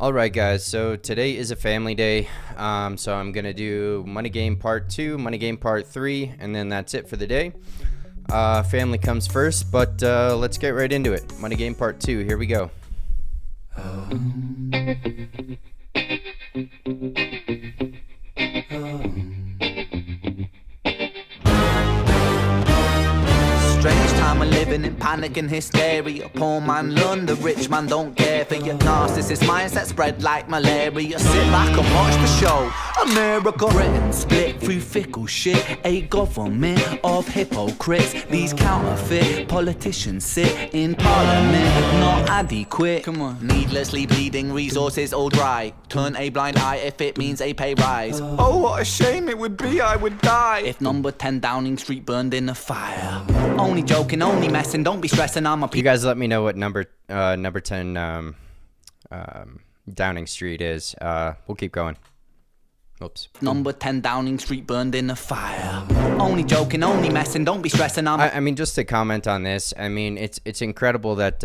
Alright guys, so today is a family day, so I'm going to do Money Game Part 2, Money Game Part 3, and then that's it for the day. Family comes first, but let's get right into it. Money Game Part 2, here we go. Strange time we're living in, panic and hysteria. Poor man learn, the rich man don't care for your narcissist mindset spread like malaria. Sit back and watch the show. America, Britain split through fickle shit. A government of hypocrites. These counterfeit politicians sit in parliament, not adequate. Come on, needlessly bleeding, resources all dry. Turn a blind eye if it means a pay rise. Oh, what a shame it would be, I would die if number 10 Downing Street burned in a fire. Only joking, only messing, don't be stressing, I'm a You guys let me know what number 10 Downing Street is. We'll keep going. Oops. Number 10 Downing Street burned in a fire. Only joking, only messing, don't be stressing, I mean, just to comment on this, I mean, it's incredible that,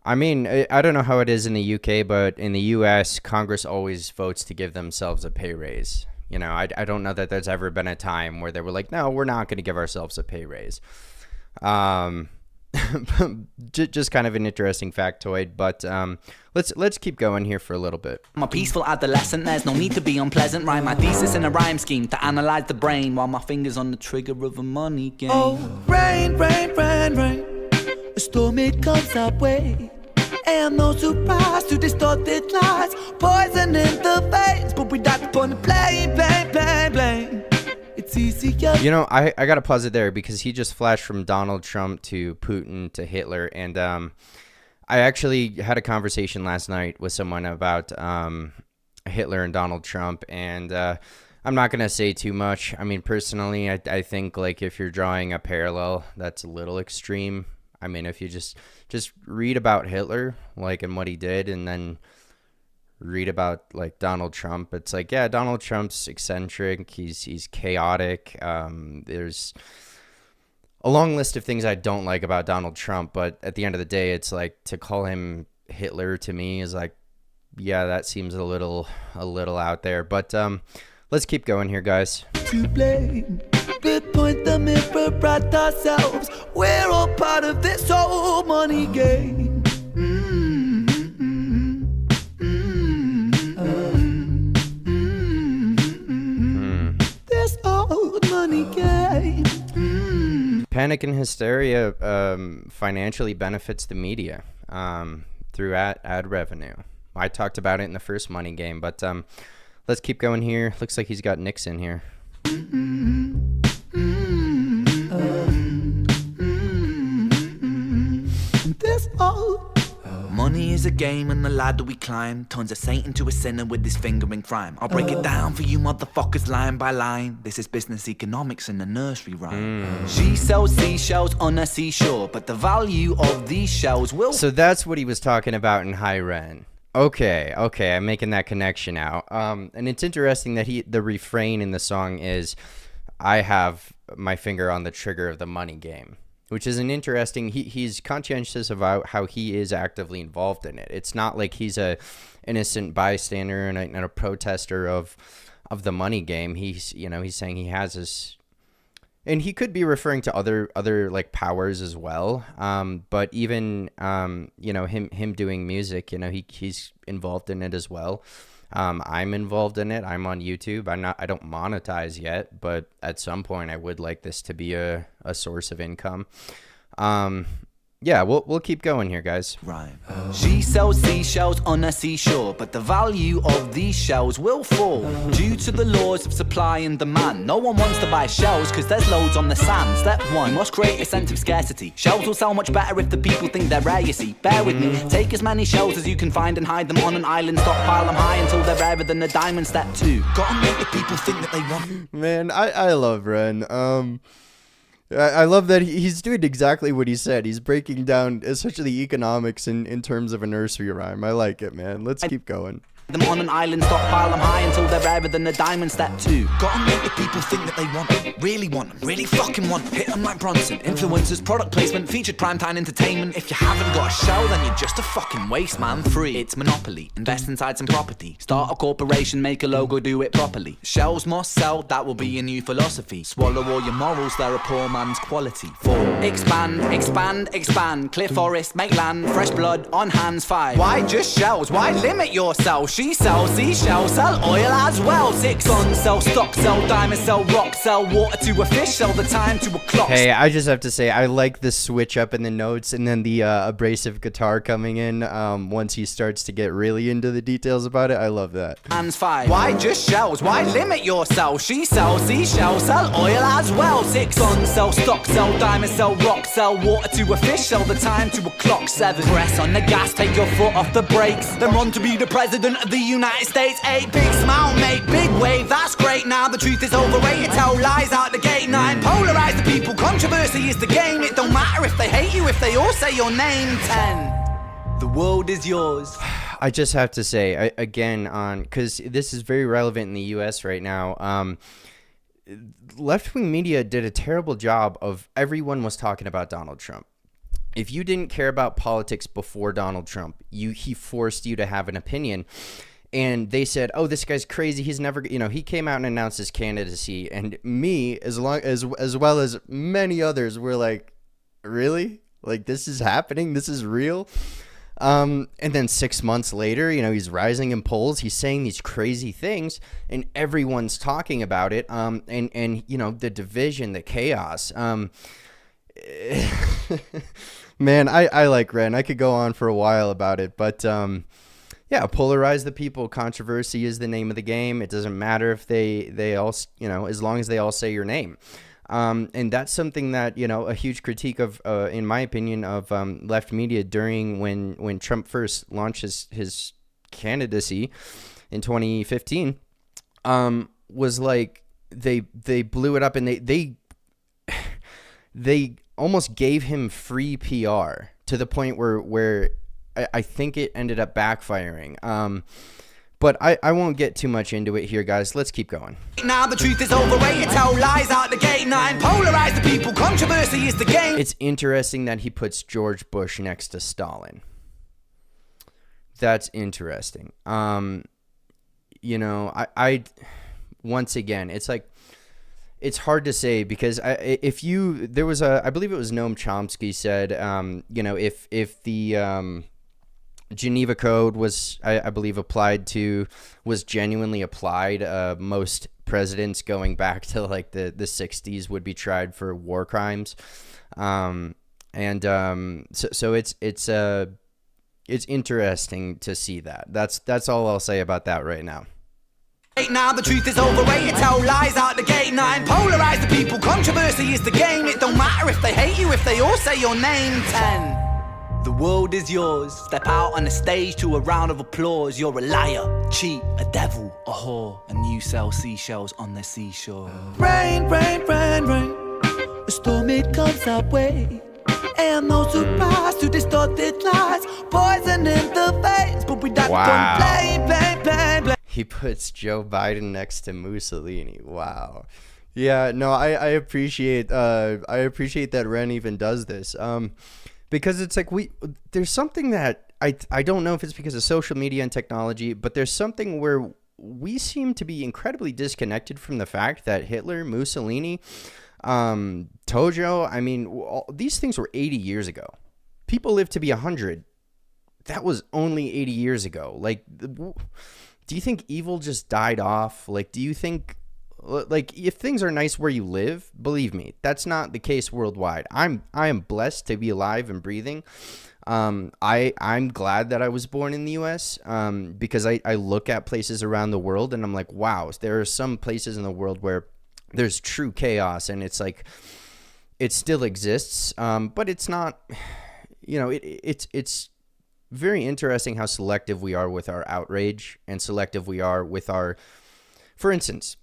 I mean, I don't know how it is in the UK, but in the US, Congress always votes to give themselves a pay raise. You know, I don't know that there's ever been a time where they were like, no, we're not going to give ourselves a pay raise. Just kind of an interesting factoid, but let's keep going here for a little bit. I'm a peaceful adolescent, there's no need to be unpleasant. Write my thesis in a rhyme scheme to analyze the brain while my fingers on the trigger of a money game. Oh, rain, rain, rain, rain. A storm it comes our way. And no surprise to distorted lies. Poison in the veins, but we died upon the blame. It's easier. You know, I gotta pause it there because he just flashed from Donald Trump to Putin to Hitler, and I actually had a conversation last night with someone about Hitler and Donald Trump, and I'm not gonna say too much. I mean, personally, I think like if you're drawing a parallel, that's a little extreme. I mean, if you just read about Hitler, like, and what he did, and then read about like Donald Trump, it's like, yeah, Donald Trump's eccentric, he's chaotic. There's a long list of things I don't like about Donald Trump, but at the end of the day, it's like to call him Hitler to me is like, yeah, that seems a little out there. But let's keep going here, guys. To blame, but point the mirror at ourselves. We're all part of this whole money game. This old money game. Panic and hysteria financially benefits the media through ad revenue. I talked about it in the first Money Game, but let's keep going here. Looks like he's got Nixon here. This old Money is a game and the ladder we climb turns a saint into a sinner with his finger in crime. I'll break it down for you motherfuckers line by line. This is business economics in a nursery rhyme. She sells seashells on a seashore, but the value of these shells will... So that's what he was talking about in High Ren. Okay, I'm making that connection now. And it's interesting that the refrain in the song is, I have my finger on the trigger of the money game, which is an interesting, he's conscientious about how he is actively involved in it. It's not like he's a innocent bystander and a protester of the money game. He's saying he has his, and he could be referring to other like powers as well. But even, him doing music, he's involved in it as well. I'm involved in it. I'm on YouTube. I don't monetize yet, but at some point I would like this to be a source of income. Yeah, we'll keep going here, guys. Right. She sells seashells on a seashore, but the value of these shells will fall due to the laws of supply and demand. No one wants to buy shells because there's loads on the sand. Step one, you must create a sense of scarcity. Shells will sell much better if the people think they're rare, you see. Bear with me. Take as many shells as you can find and hide them on an island. Stockpile them high until they're rarer than a diamond. Step two, gotta make the people think that they want. Man, I love Ren. I love that he's doing exactly what he said. He's breaking down essentially economics in terms of a nursery rhyme. I like it, man. Let's keep going. them on an island, stockpile them high until they're rarer than a diamond. Step 2, Gotta make the people think that they want them, really fucking want them. Hit them like Bronson. influencers, product placement, featured primetime entertainment. If you haven't got a show, then you're just a fucking waste man. 3, it's monopoly, invest inside some property, start a corporation, make a logo, do it properly. Shells must sell, that will be your new philosophy. Swallow all your morals, they're a poor man's quality. 4, expand, clear forest, make land, fresh blood on hands. 5, why just shells, why limit yourself? She sells seashells, sell oil as well. 6, guns, sell stock, sell diamonds, sell rock, sell water to a fish, sell the time to a clock. Hey, I just have to say, I like the switch up in the notes and then the abrasive guitar coming in once he starts to get really into the details about it. I love that. Hands. 5, why just shells, why limit yourself? She sells seashells, sell oil as well. 6, guns, sell stock, sell diamonds, sell rock, sell water to a fish, sell the time to a clock. 7, press on the gas, take your foot off the brakes, then run to be the president of the United States. 8, big smile, make big wave, that's great. Now the truth is overrated, tell lies out the gate. 9, polarize the people, controversy is the game. It don't matter if they hate you, if they all say your name. 10, the world is yours. I just have to say, again, because this is very relevant in the U.S. right now, left-wing media did a terrible job of everyone was talking about Donald Trump. If you didn't care about politics before Donald Trump, he forced you to have an opinion. And they said, oh, this guy's crazy. He's never, he came out and announced his candidacy. And me, as well as many others, were like, really? Like, this is happening? This is real? And then 6 months later, he's rising in polls. He's saying these crazy things and everyone's talking about it. And the division, the chaos. Man, I like Ren. I could go on for a while about it, but yeah, polarize the people. Controversy is the name of the game. It doesn't matter if they all, as long as they all say your name. And that's something that, a huge critique of, in my opinion, of left media during when Trump first launched his candidacy in 2015, was like they blew it up and they almost gave him free PR to the point where I think it ended up backfiring. But I won't get too much into it here, guys. Let's keep going. Now the truth is overrated, tell lies out the gate. 9, polarize the people, controversy is the game. It's interesting that he puts George Bush next to Stalin. That's interesting. I once again, it's like, it's hard to say because I believe it was Noam Chomsky said, if the Geneva Code was, I believe, was genuinely applied, most presidents going back to like the 60s would be tried for war crimes. So it's interesting to see that. That's all I'll say about that right now. Now the truth is overrated, tell lies out the gate. 9, polarize the people, controversy is the game. It don't matter if they hate you, if they all say your name. 10, the world is yours. Step out on the stage to a round of applause. You're a liar, cheat, a devil, a whore, and you sell seashells on the seashore. Rain, rain, rain, rain. A storm, it comes our way. And no surprise to distorted lies. Poison in the veins, but we don't play. He puts Joe Biden next to Mussolini. Wow. Yeah, no, I appreciate that Ren even does this. Because it's like there's something that I don't know if it's because of social media and technology, but there's something where we seem to be incredibly disconnected from the fact that Hitler, Mussolini, Tojo, these things were 80 years ago. People lived to be 100. That was only 80 years ago. Like, do you think evil just died off? Like, do you think, like, if things are nice where you live, believe me, that's not the case worldwide. I am blessed to be alive and breathing. I'm glad that I was born in the U.S. Because I look at places around the world and I'm like, wow, there are some places in the world where there's true chaos and it's like, it still exists. But it's not, it's very interesting how selective we are with our outrage and selective we are with our, for instance,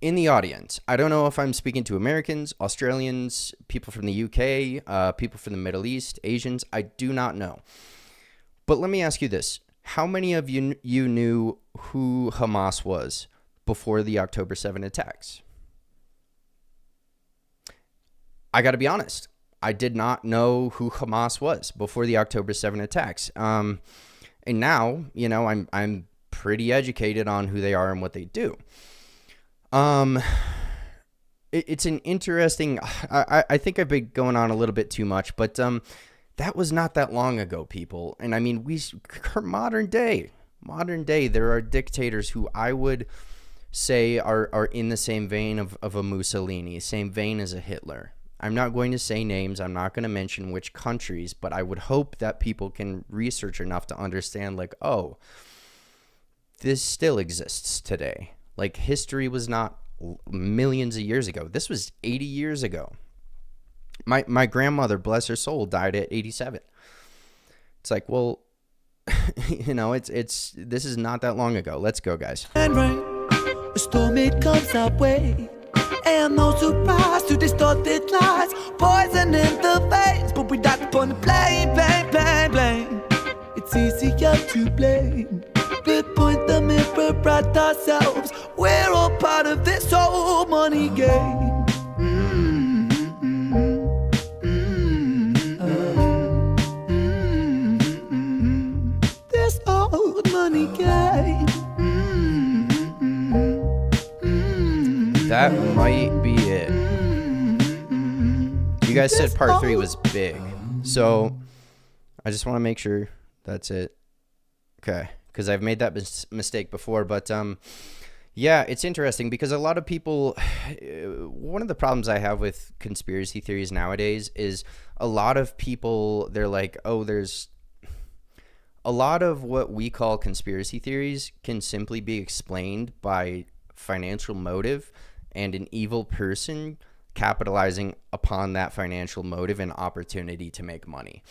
in the audience, I don't know if I'm speaking to Americans, Australians, people from the UK, people from the Middle East, Asians. I do not know. But let me ask you this. how many of you knew who Hamas was before the October 7 attacks? I got to be honest. I did not know who Hamas was before the October 7 attacks. And now, I'm pretty educated on who they are and what they do. It's an interesting, I think I've been going on a little bit too much, but that was not that long ago, people. And I mean, modern day, there are dictators who I would say are in the same vein of a Mussolini, same vein as a Hitler. I'm not going to say names. I'm not going to mention which countries, but I would hope that people can research enough to understand, like, oh, this still exists today. Like, history was not millions of years ago. This was 80 years ago. My grandmother, bless her soul, died at 87. It's like, well, it's this is not that long ago. Let's go, guys. And rain, a storm it comes our way. And no surprise to distorted lies, poison in the veins, but we die upon the blame. It's easier to blame. We point the mirror at ourselves. We're all part of this whole money game. This old money game. That might be it. You guys said part 3 was big, so I just want to make sure that's it. Okay, because I've made that mistake before, but yeah, it's interesting because a lot of people, one of the problems I have with conspiracy theories nowadays is a lot of people, they're like, oh, there's a lot of what we call conspiracy theories can simply be explained by financial motive and an evil person capitalizing upon that financial motive and opportunity to make money.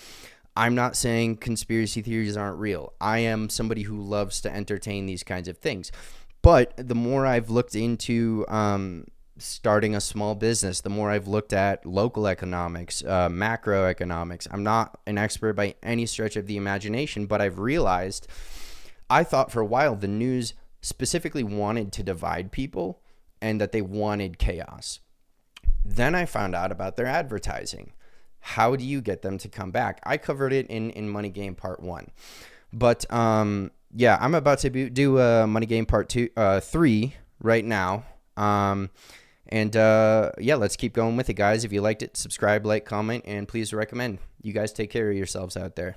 I'm not saying conspiracy theories aren't real. I am somebody who loves to entertain these kinds of things. But the more I've looked into starting a small business, the more I've looked at local economics, macroeconomics. I'm not an expert by any stretch of the imagination, but I've realized, I thought for a while the news specifically wanted to divide people and that they wanted chaos. Then I found out about their advertising. How do you get them to come back? I covered it in Money Game Part 1. But yeah, I'm about to do Money Game Part 3 right now. Yeah, let's keep going with it, guys. If you liked it, subscribe, like, comment, and please recommend. You guys take care of yourselves out there.